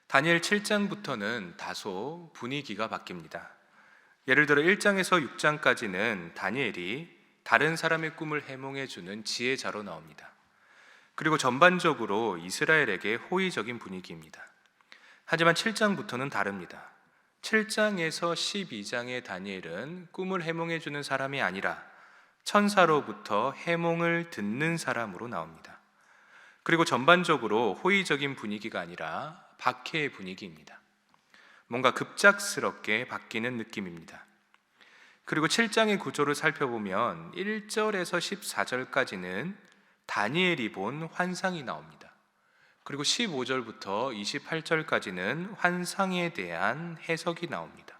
다니엘 7장부터는 다소 분위기가 바뀝니다. 예를 들어 1장에서 6장까지는 다니엘이 다른 사람의 꿈을 해몽해주는 지혜자로 나옵니다. 그리고 전반적으로 이스라엘에게 호의적인 분위기입니다. 하지만 7장부터는 다릅니다. 7장에서 12장의 다니엘은 꿈을 해몽해주는 사람이 아니라 천사로부터 해몽을 듣는 사람으로 나옵니다. 그리고 전반적으로 호의적인 분위기가 아니라 박해의 분위기입니다. 뭔가 급작스럽게 바뀌는 느낌입니다. 그리고 7장의 구조를 살펴보면 1절에서 14절까지는 다니엘이 본 환상이 나옵니다. 그리고 15절부터 28절까지는 환상에 대한 해석이 나옵니다.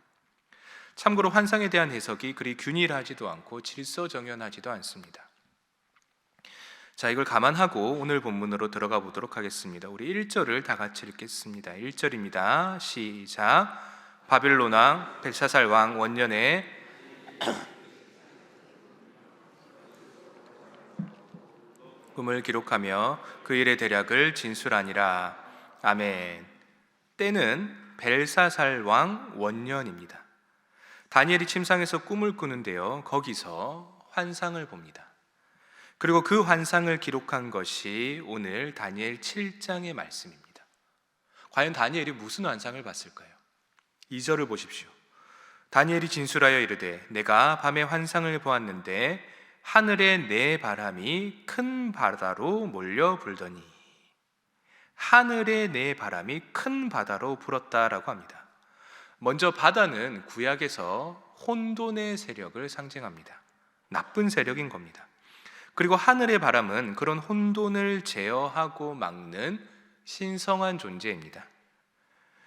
참고로 환상에 대한 해석이 그리 균일하지도 않고 질서정연하지도 않습니다. 자, 이걸 감안하고 오늘 본문으로 들어가 보도록 하겠습니다. 우리 1절을 다 같이 읽겠습니다. 1절입니다. 시작. 바벨론 왕 벨사살 왕 원년에 꿈을 기록하며 그 일의 대략을 진술하니라. 아멘. 때는 벨사살 왕 원년입니다. 다니엘이 침상에서 꿈을 꾸는데요, 거기서 환상을 봅니다. 그리고 그 환상을 기록한 것이 오늘 다니엘 7장의 말씀입니다. 과연 다니엘이 무슨 환상을 봤을까요? 2절을 보십시오. 다니엘이 진술하여 이르되 내가 밤에 환상을 보았는데 하늘에 네 바람이 큰 바다로 몰려 불더니, 하늘에 네 바람이 큰 바다로 불었다라고 합니다. 먼저 바다는 구약에서 혼돈의 세력을 상징합니다. 나쁜 세력인 겁니다. 그리고 하늘의 바람은 그런 혼돈을 제어하고 막는 신성한 존재입니다.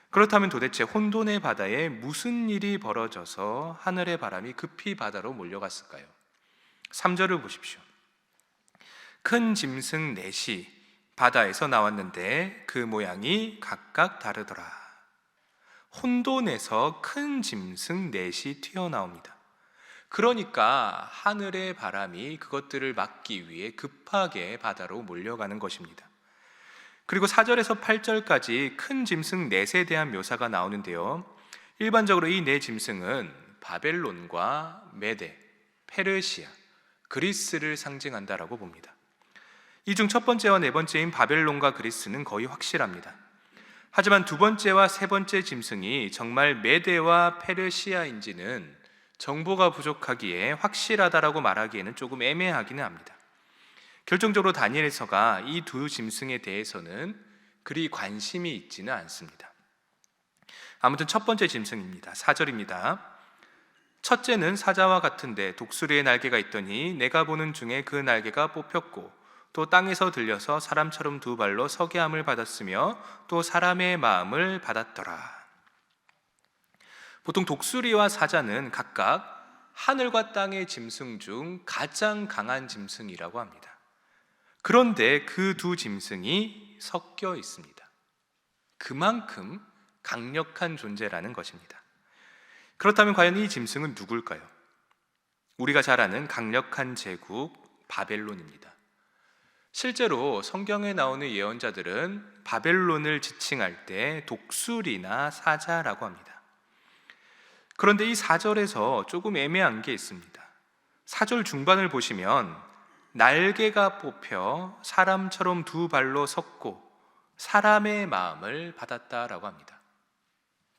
그렇다면 도대체 혼돈의 바다에 무슨 일이 벌어져서 하늘의 바람이 급히 바다로 몰려갔을까요? 3절을 보십시오. 큰 짐승 넷이 바다에서 나왔는데 그 모양이 각각 다르더라. 혼돈에서 큰 짐승 넷이 튀어나옵니다. 그러니까 하늘의 바람이 그것들을 막기 위해 급하게 바다로 몰려가는 것입니다. 그리고 4절에서 8절까지 큰 짐승 넷에 대한 묘사가 나오는데요, 일반적으로 이 네 짐승은 바벨론과 메데, 페르시아, 그리스를 상징한다라고 봅니다. 이 중 첫 번째와 네 번째인 바벨론과 그리스는 거의 확실합니다. 하지만 두 번째와 세 번째 짐승이 정말 메데와 페르시아인지는 정보가 부족하기에 확실하다라고 말하기에는 조금 애매하기는 합니다. 결정적으로 다니엘서가 이 두 짐승에 대해서는 그리 관심이 있지는 않습니다. 아무튼 첫 번째 짐승입니다. 4절입니다. 첫째는 사자와 같은데 독수리의 날개가 있더니 내가 보는 중에 그 날개가 뽑혔고 또 땅에서 들려서 사람처럼 두 발로 서게 함을 받았으며 또 사람의 마음을 받았더라. 보통 독수리와 사자는 각각 하늘과 땅의 짐승 중 가장 강한 짐승이라고 합니다. 그런데 그 두 짐승이 섞여 있습니다. 그만큼 강력한 존재라는 것입니다. 그렇다면 과연 이 짐승은 누굴까요? 우리가 잘 아는 강력한 제국 바벨론입니다. 실제로 성경에 나오는 예언자들은 바벨론을 지칭할 때 독수리나 사자라고 합니다. 그런데 이 4절에서 조금 애매한 게 있습니다. 4절 중반을 보시면 날개가 뽑혀 사람처럼 두 발로 섰고 사람의 마음을 받았다라고 합니다.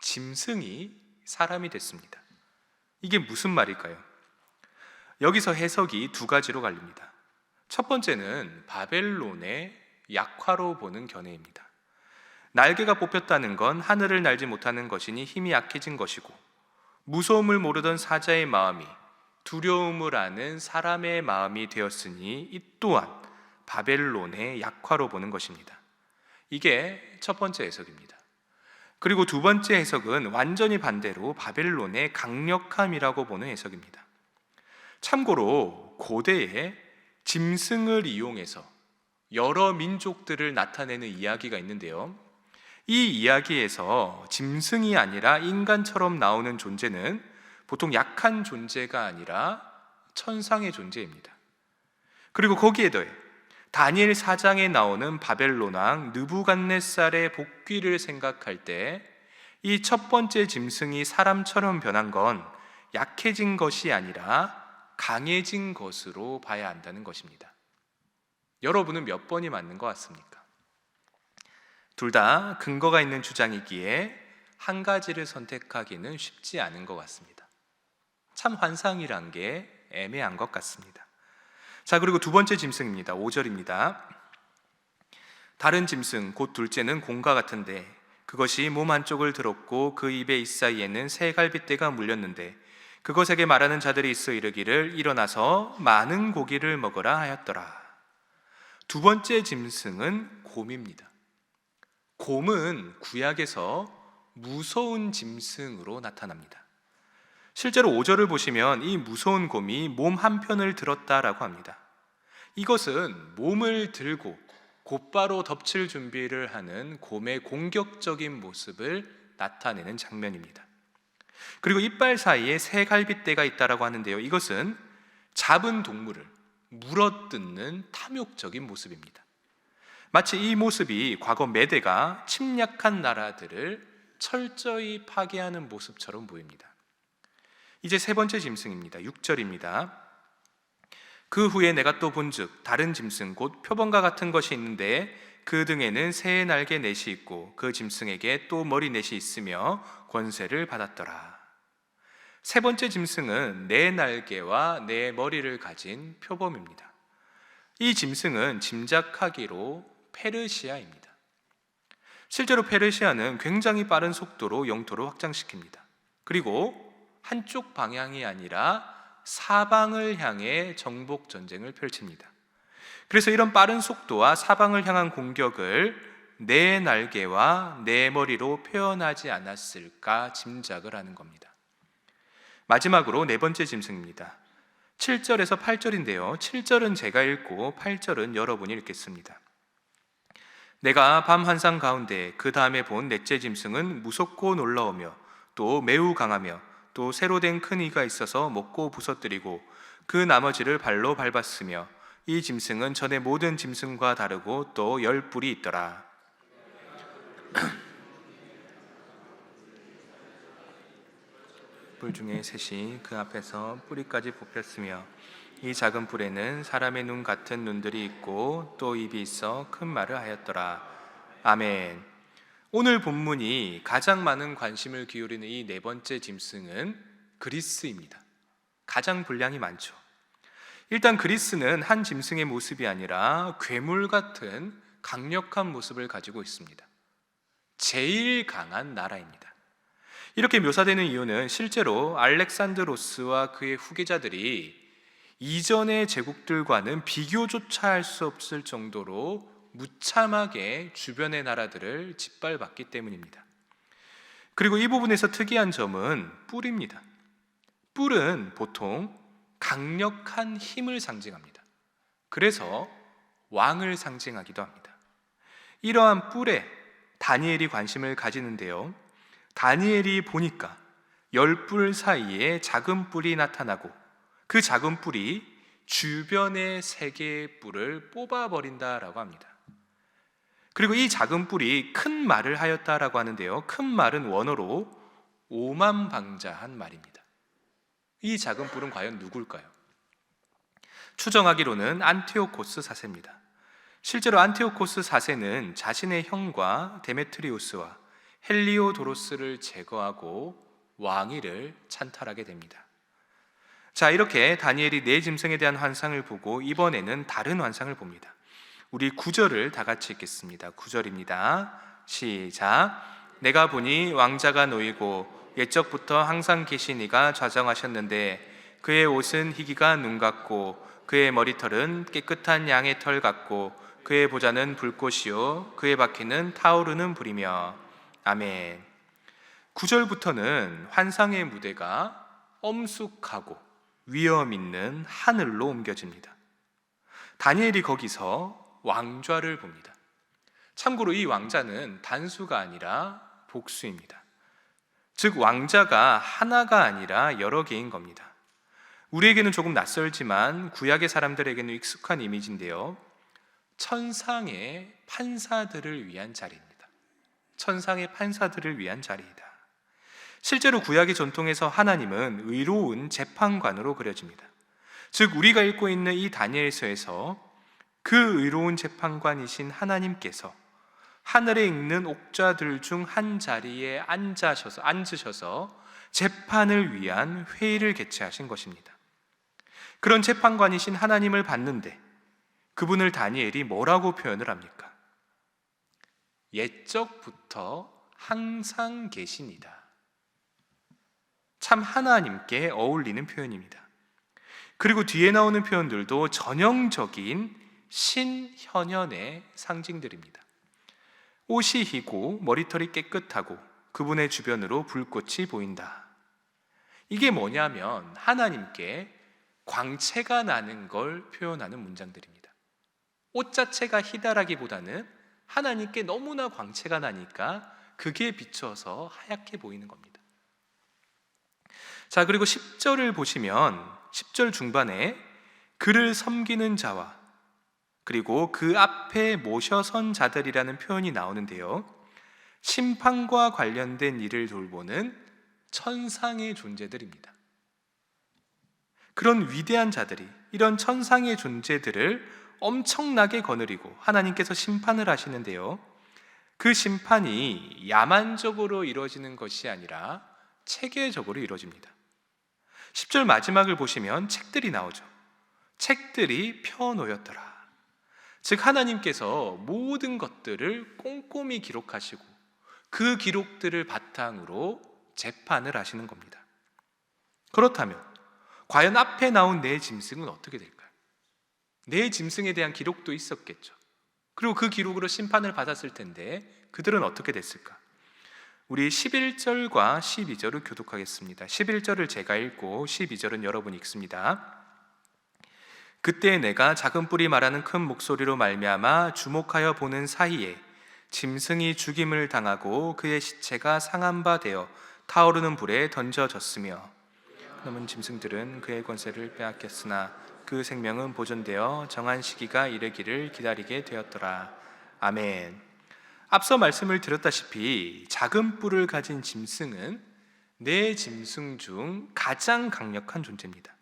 짐승이 사람이 됐습니다. 이게 무슨 말일까요? 여기서 해석이 두 가지로 갈립니다. 첫 번째는 바벨론의 약화로 보는 견해입니다. 날개가 뽑혔다는 건 하늘을 날지 못하는 것이니 힘이 약해진 것이고, 무서움을 모르던 사자의 마음이 두려움을 아는 사람의 마음이 되었으니 이 또한 바벨론의 약화로 보는 것입니다. 이게 첫 번째 해석입니다. 그리고 두 번째 해석은 완전히 반대로 바벨론의 강력함이라고 보는 해석입니다. 참고로 고대에 짐승을 이용해서 여러 민족들을 나타내는 이야기가 있는데요, 이 이야기에서 짐승이 아니라 인간처럼 나오는 존재는 보통 약한 존재가 아니라 천상의 존재입니다. 그리고 거기에 더해 다니엘 4장에 나오는 바벨론 왕 느부갓네살의 복귀를 생각할 때 이 첫 번째 짐승이 사람처럼 변한 건 약해진 것이 아니라 강해진 것으로 봐야 한다는 것입니다. 여러분은 몇 번이 맞는 것 같습니까? 둘 다 근거가 있는 주장이기에 한 가지를 선택하기는 쉽지 않은 것 같습니다. 참 환상이란 게 애매한 것 같습니다. 자, 그리고 두 번째 짐승입니다. 5절입니다. 다른 짐승 곧 둘째는 곰과 같은데 그것이 몸 한쪽을 들었고 그 입의 잇사이에는 새 갈빗대가 물렸는데 그것에게 말하는 자들이 있어 이르기를 일어나서 많은 고기를 먹으라 하였더라. 두 번째 짐승은 곰입니다. 곰은 구약에서 무서운 짐승으로 나타납니다. 실제로 5절을 보시면 이 무서운 곰이 몸 한편을 들었다라고 합니다. 이것은 몸을 들고 곧바로 덮칠 준비를 하는 곰의 공격적인 모습을 나타내는 장면입니다. 그리고 이빨 사이에 새 갈빗대가 있다라고 하는데요, 이것은 잡은 동물을 물어뜯는 탐욕적인 모습입니다. 마치 이 모습이 과거 메대가 침략한 나라들을 철저히 파괴하는 모습처럼 보입니다. 이제 세 번째 짐승입니다. 6절입니다. 그 후에 내가 또 본즉 다른 짐승 곧 표범과 같은 것이 있는데 그 등에는 새의 날개 넷이 있고 그 짐승에게 또 머리 넷이 있으며 권세를 받았더라. 세 번째 짐승은 네 날개와 네 머리를 가진 표범입니다. 이 짐승은 짐작하기로 페르시아입니다. 실제로 페르시아는 굉장히 빠른 속도로 영토를 확장시킵니다. 그리고 한쪽 방향이 아니라 사방을 향해 정복 전쟁을 펼칩니다. 그래서 이런 빠른 속도와 사방을 향한 공격을 네 날개와 네 머리로 표현하지 않았을까 짐작을 하는 겁니다. 마지막으로 네 번째 짐승입니다. 7절에서 8절인데요, 7절은 제가 읽고 8절은 여러분이 읽겠습니다. 내가 밤 환상 가운데 그 다음에 본 넷째 짐승은 무섭고 놀라우며 또 매우 강하며 또 새로 된 큰 이가 있어서 먹고 부서뜨리고 그 나머지를 발로 밟았으며 이 짐승은 전의 모든 짐승과 다르고 또 10뿔이 있더라. 뿔 중에 셋이 그 앞에서 뿌리까지 뽑혔으며 이 작은 뿔에는 사람의 눈 같은 눈들이 있고 또 입이 있어 큰 말을 하였더라. 아멘. 오늘 본문이 가장 많은 관심을 기울이는 이 네 번째 짐승은 그리스입니다. 가장 분량이 많죠. 일단 그리스는 한 짐승의 모습이 아니라 괴물 같은 강력한 모습을 가지고 있습니다. 제일 강한 나라입니다. 이렇게 묘사되는 이유는 실제로 알렉산드로스와 그의 후계자들이 이전의 제국들과는 비교조차 할 수 없을 정도로 무참하게 주변의 나라들을 짓밟았기 때문입니다. 그리고 이 부분에서 특이한 점은 뿔입니다. 뿔은 보통 강력한 힘을 상징합니다. 그래서 왕을 상징하기도 합니다. 이러한 뿔에 다니엘이 관심을 가지는데요, 다니엘이 보니까 10뿔 사이에 작은 뿔이 나타나고 그 작은 뿔이 주변의 3개의 뿔을 뽑아버린다라고 합니다. 그리고 이 작은 뿔이 큰 말을 하였다라고 하는데요, 큰 말은 원어로 오만방자한 말입니다. 이 작은 뿔은 과연 누굴까요? 추정하기로는 안티오코스 4세입니다. 실제로 안티오코스 4세는 자신의 형과 데메트리우스와 헬리오도로스를 제거하고 왕위를 찬탈하게 됩니다. 자, 이렇게 다니엘이 네 짐승에 대한 환상을 보고 이번에는 다른 환상을 봅니다. 우리 9절을 다 같이 읽겠습니다. 9절입니다. 시작. 내가 보니 왕자가 놓이고 옛적부터 항상 계신 이가 좌정하셨는데 그의 옷은 희기가 눈 같고 그의 머리털은 깨끗한 양의 털 같고 그의 보좌는 불꽃이요 그의 바퀴는 타오르는 불이며. 아멘. 9절부터는 환상의 무대가 엄숙하고 위험 있는 하늘로 옮겨집니다. 다니엘이 거기서 왕좌를 봅니다. 참고로 이 왕자는 단수가 아니라 복수입니다. 즉 왕자가 하나가 아니라 여러 개인 겁니다. 우리에게는 조금 낯설지만 구약의 사람들에게는 익숙한 이미지인데요, 천상의 판사들을 위한 자리입니다. 천상의 판사들을 위한 자리이다. 실제로 구약의 전통에서 하나님은 의로운 재판관으로 그려집니다. 즉 우리가 읽고 있는 이 다니엘서에서 그 의로운 재판관이신 하나님께서 하늘에 있는 옥좌들 중 한 자리에 앉으셔서 재판을 위한 회의를 개최하신 것입니다. 그런 재판관이신 하나님을 봤는데 그분을 다니엘이 뭐라고 표현을 합니까? 옛적부터 항상 계시니다. 참 하나님께 어울리는 표현입니다. 그리고 뒤에 나오는 표현들도 전형적인 신현현의 상징들입니다. 옷이 희고 머리털이 깨끗하고 그분의 주변으로 불꽃이 보인다. 이게 뭐냐면 하나님께 광채가 나는 걸 표현하는 문장들입니다. 옷 자체가 희다라기보다는 하나님께 너무나 광채가 나니까 그게 비춰서 하얗게 보이는 겁니다. 자, 그리고 10절을 보시면 10절 중반에 그를 섬기는 자와 그리고 그 앞에 모셔선 자들이라는 표현이 나오는데요, 심판과 관련된 일을 돌보는 천상의 존재들입니다. 그런 위대한 자들이 이런 천상의 존재들을 엄청나게 거느리고 하나님께서 심판을 하시는데요, 그 심판이 야만적으로 이루어지는 것이 아니라 체계적으로 이루어집니다. 10절 마지막을 보시면 책들이 나오죠. 책들이 펴놓였더라. 즉 하나님께서 모든 것들을 꼼꼼히 기록하시고 그 기록들을 바탕으로 재판을 하시는 겁니다. 그렇다면 과연 앞에 나온 네 짐승은 어떻게 될까요? 네 짐승에 대한 기록도 있었겠죠. 그리고 그 기록으로 심판을 받았을 텐데 그들은 어떻게 됐을까? 우리 11절과 12절을 교독하겠습니다. 11절을 제가 읽고 12절은 여러분이 읽습니다. 그때 내가 작은 뿔이 말하는 큰 목소리로 말미암아 주목하여 보는 사이에 짐승이 죽임을 당하고 그의 시체가 상한 바 되어 타오르는 불에 던져졌으며 남은 짐승들은 그의 권세를 빼앗겼으나 그 생명은 보존되어 정한 시기가 이르기를 기다리게 되었더라. 아멘. 앞서 말씀을 드렸다시피 작은 뿔을 가진 짐승은 네 짐승 중 가장 강력한 존재입니다.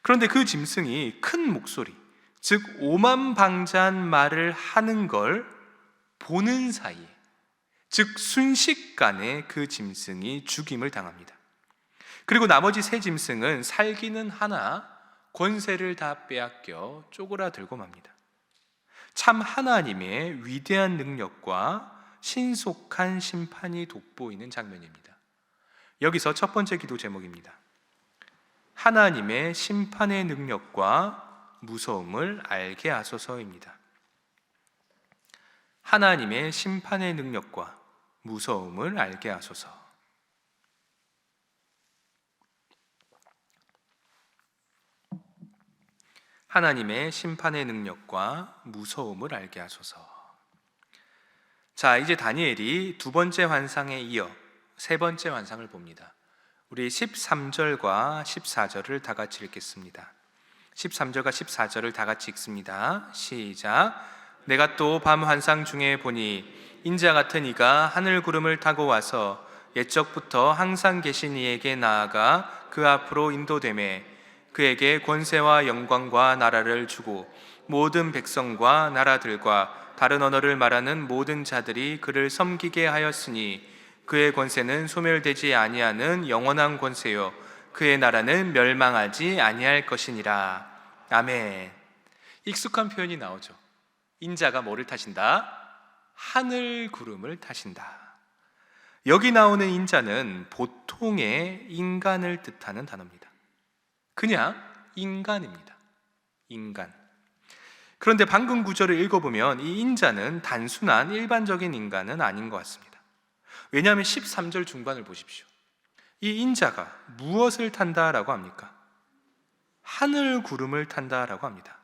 그런데 그 짐승이 큰 목소리, 즉 오만방자한 말을 하는 걸 보는 사이에, 즉 순식간에 그 짐승이 죽임을 당합니다. 그리고 나머지 세 짐승은 살기는 하나 권세를 다 빼앗겨 쪼그라들고 맙니다. 참 하나님의 위대한 능력과 신속한 심판이 돋보이는 장면입니다. 여기서 첫 번째 기도 제목입니다. 하나님의 심판의 능력과 무서움을 알게 하소서입니다. 하나님의 심판의 능력과 무서움을 알게 하소서. 하나님의 심판의 능력과 무서움을 알게 하소서. 자, 이제 다니엘이 두 번째 환상에 이어 세 번째 환상을 봅니다. 우리 13절과 14절을 다 같이 읽겠습니다. 13절과 14절을 다 같이 읽습니다. 시작. 내가 또 밤 환상 중에 보니 인자 같은 이가 하늘 구름을 타고 와서 옛적부터 항상 계신 이에게 나아가 그 앞으로 인도되매 그에게 권세와 영광과 나라를 주고 모든 백성과 나라들과 다른 언어를 말하는 모든 자들이 그를 섬기게 하였으니 그의 권세는 소멸되지 아니하는 영원한 권세요 그의 나라는 멸망하지 아니할 것이니라. 아멘. 익숙한 표현이 나오죠. 인자가 뭐를 타신다? 하늘 구름을 타신다. 여기 나오는 인자는 보통의 인간을 뜻하는 단어입니다. 그냥 인간입니다. 인간. 그런데 방금 구절을 읽어보면 이 인자는 단순한 일반적인 인간은 아닌 것 같습니다. 왜냐하면 13절 중반을 보십시오. 이 인자가 무엇을 탄다라고 합니까? 하늘 구름을 탄다라고 합니다.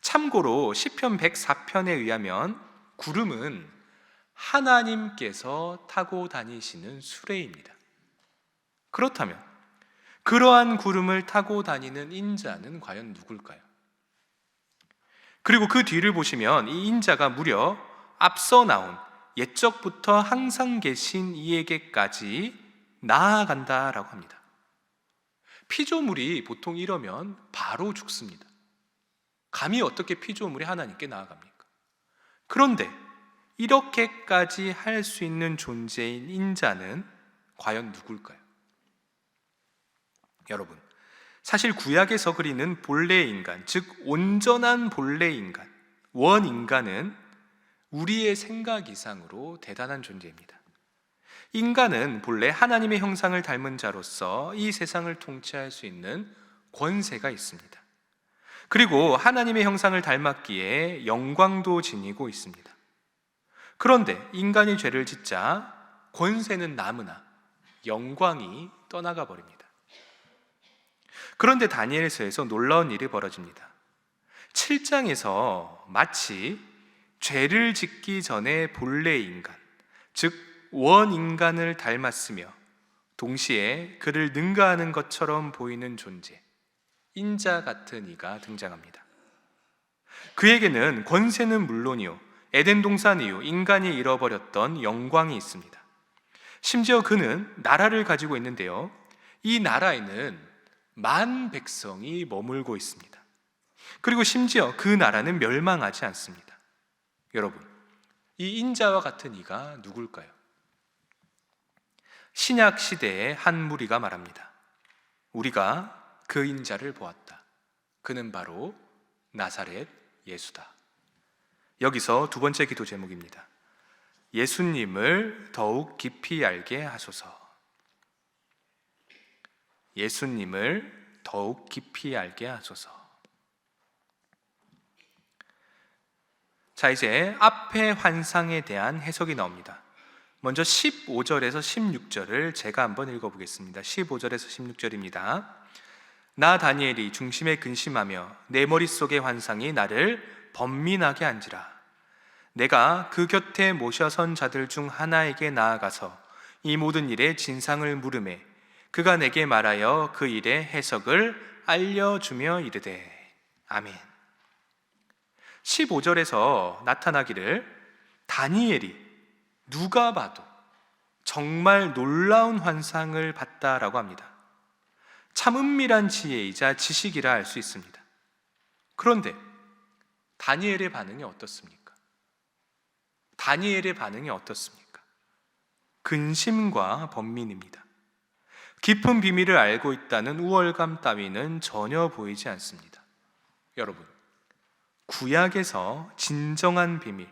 참고로 시편 104편에 의하면 구름은 하나님께서 타고 다니시는 수레입니다. 그렇다면 그러한 구름을 타고 다니는 인자는 과연 누굴까요? 그리고 그 뒤를 보시면 이 인자가 무려 앞서 나온 옛적부터 항상 계신 이에게까지 나아간다라고 합니다. 피조물이 보통 이러면 바로 죽습니다. 감히 어떻게 피조물이 하나님께 나아갑니까? 그런데 이렇게까지 할 수 있는 존재인 인자는 과연 누굴까요? 여러분, 사실 구약에서 그리는 본래 인간, 즉 온전한 본래 인간, 원인간은 우리의 생각 이상으로 대단한 존재입니다. 인간은 본래 하나님의 형상을 닮은 자로서 이 세상을 통치할 수 있는 권세가 있습니다. 그리고 하나님의 형상을 닮았기에 영광도 지니고 있습니다. 그런데 인간이 죄를 짓자 권세는 남으나 영광이 떠나가 버립니다. 그런데 다니엘서에서 놀라운 일이 벌어집니다. 7장에서 마치 죄를 짓기 전에 본래 인간, 즉 원인간을 닮았으며 동시에 그를 능가하는 것처럼 보이는 존재, 인자 같은 이가 등장합니다. 그에게는 권세는 물론이요, 에덴 동산 이후 인간이 잃어버렸던 영광이 있습니다. 심지어 그는 나라를 가지고 있는데요, 이 나라에는 만 백성이 머물고 있습니다. 그리고 심지어 그 나라는 멸망하지 않습니다. 여러분, 이 인자와 같은 이가 누굴까요? 신약 시대의 한 무리가 말합니다. 우리가 그 인자를 보았다. 그는 바로 나사렛 예수다. 여기서 두 번째 기도 제목입니다. 예수님을 더욱 깊이 알게 하소서. 예수님을 더욱 깊이 알게 하소서. 자, 이제 앞의 환상에 대한 해석이 나옵니다. 먼저 15절에서 16절을 제가 한번 읽어보겠습니다. 15절에서 16절입니다. 나 다니엘이 중심에 근심하며 내 머릿속의 환상이 나를 번민하게 한지라. 내가 그 곁에 모셔선 자들 중 하나에게 나아가서 이 모든 일의 진상을 물으매 그가 내게 말하여 그 일의 해석을 알려주며 이르되 아멘. 15절에서 나타나기를 다니엘이 누가 봐도 정말 놀라운 환상을 봤다라고 합니다. 참 은밀한 지혜이자 지식이라 할 수 있습니다. 그런데 다니엘의 반응이 어떻습니까? 다니엘의 반응이 어떻습니까? 근심과 번민입니다. 깊은 비밀을 알고 있다는 우월감 따위는 전혀 보이지 않습니다. 여러분, 구약에서 진정한 비밀,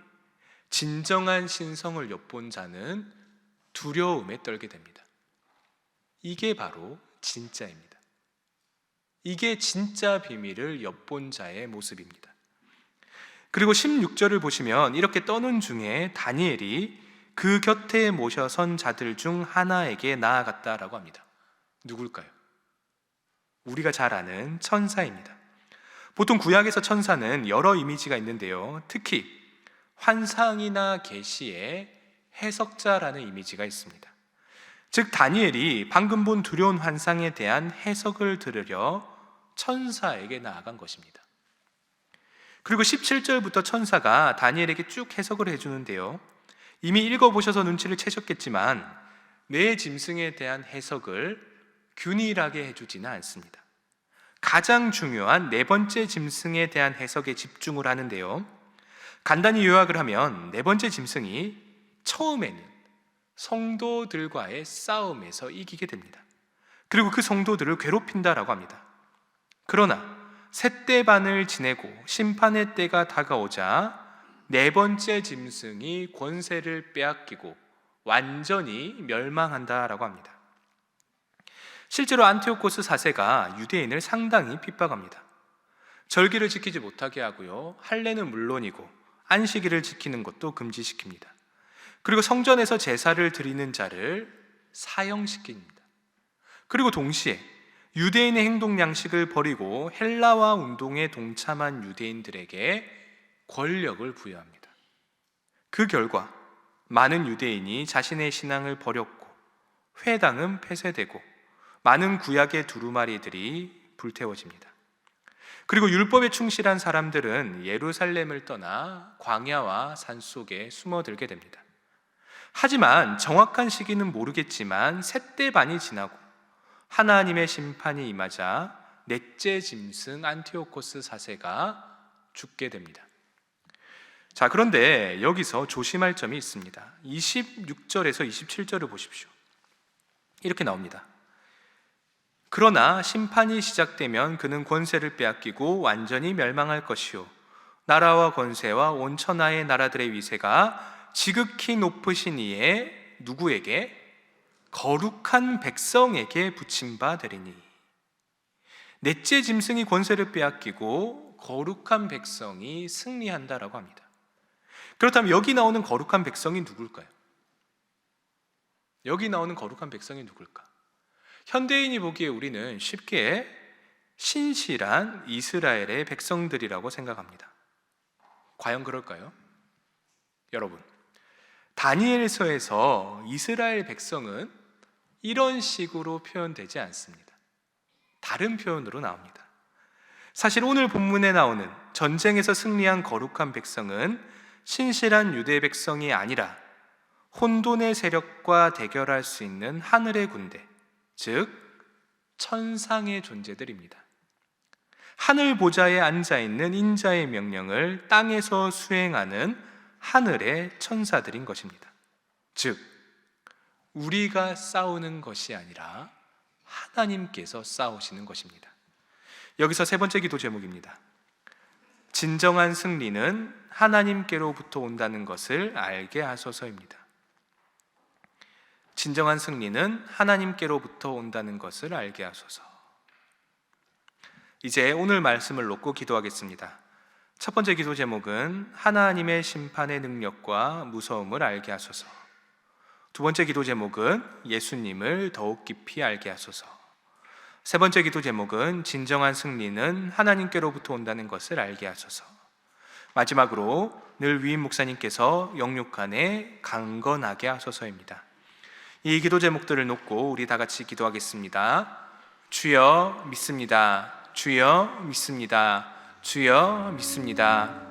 진정한 신성을 엿본 자는 두려움에 떨게 됩니다. 이게 바로 진짜입니다. 이게 진짜 비밀을 엿본 자의 모습입니다. 그리고 16절을 보시면 이렇게 떠는 중에 다니엘이 그 곁에 모셔선 자들 중 하나에게 나아갔다라고 합니다. 누굴까요? 우리가 잘 아는 천사입니다. 보통 구약에서 천사는 여러 이미지가 있는데요, 특히 환상이나 계시의 해석자라는 이미지가 있습니다. 즉 다니엘이 방금 본 두려운 환상에 대한 해석을 들으려 천사에게 나아간 것입니다. 그리고 17절부터 천사가 다니엘에게 쭉 해석을 해주는데요, 이미 읽어보셔서 눈치를 채셨겠지만 내 짐승에 대한 해석을 균일하게 해주지는 않습니다. 가장 중요한 네 번째 짐승에 대한 해석에 집중을 하는데요, 간단히 요약을 하면 네 번째 짐승이 처음에는 성도들과의 싸움에서 이기게 됩니다. 그리고 그 성도들을 괴롭힌다라고 합니다. 그러나 셋대반을 지내고 심판의 때가 다가오자 네 번째 짐승이 권세를 빼앗기고 완전히 멸망한다라고 합니다. 실제로 안티오코스 4세가 유대인을 상당히 핍박합니다. 절기를 지키지 못하게 하고요, 할례는 물론이고 안식일을 지키는 것도 금지시킵니다. 그리고 성전에서 제사를 드리는 자를 사형시킵니다. 그리고 동시에 유대인의 행동 양식을 버리고 헬라화 운동에 동참한 유대인들에게 권력을 부여합니다. 그 결과 많은 유대인이 자신의 신앙을 버렸고 회당은 폐쇄되고 많은 구약의 두루마리들이 불태워집니다. 그리고 율법에 충실한 사람들은 예루살렘을 떠나 광야와 산속에 숨어들게 됩니다. 하지만 정확한 시기는 모르겠지만 셋대 반이 지나고 하나님의 심판이 임하자 넷째 짐승 안티오코스 4세가 죽게 됩니다. 자, 그런데 여기서 조심할 점이 있습니다. 26절에서 27절을 보십시오. 이렇게 나옵니다. 그러나 심판이 시작되면 그는 권세를 빼앗기고 완전히 멸망할 것이요 나라와 권세와 온 천하의 나라들의 위세가 지극히 높으신 이에 누구에게? 거룩한 백성에게 붙임 바 되리니. 넷째 짐승이 권세를 빼앗기고 거룩한 백성이 승리한다라고 합니다. 그렇다면 여기 나오는 거룩한 백성이 누굴까요? 여기 나오는 거룩한 백성이 누굴까? 현대인이 보기에 우리는 쉽게 신실한 이스라엘의 백성들이라고 생각합니다. 과연 그럴까요? 여러분, 다니엘서에서 이스라엘 백성은 이런 식으로 표현되지 않습니다. 다른 표현으로 나옵니다. 사실 오늘 본문에 나오는 전쟁에서 승리한 거룩한 백성은 신실한 유대 백성이 아니라 혼돈의 세력과 대결할 수 있는 하늘의 군대, 즉 천상의 존재들입니다. 하늘 보좌에 앉아있는 인자의 명령을 땅에서 수행하는 하늘의 천사들인 것입니다. 즉 우리가 싸우는 것이 아니라 하나님께서 싸우시는 것입니다. 여기서 세 번째 기도 제목입니다. 진정한 승리는 하나님께로부터 온다는 것을 알게 하소서입니다. 진정한 승리는 하나님께로부터 온다는 것을 알게 하소서. 이제 오늘 말씀을 놓고 기도하겠습니다. 첫 번째 기도 제목은 하나님의 심판의 능력과 무서움을 알게 하소서. 두 번째 기도 제목은 예수님을 더욱 깊이 알게 하소서. 세 번째 기도 제목은 진정한 승리는 하나님께로부터 온다는 것을 알게 하소서. 마지막으로 늘 위임 목사님께서 영육간에 강건하게 하소서입니다. 이 기도 제목들을 놓고 우리 다 같이 기도하겠습니다. 주여 믿습니다. 주여 믿습니다. 주여 믿습니다.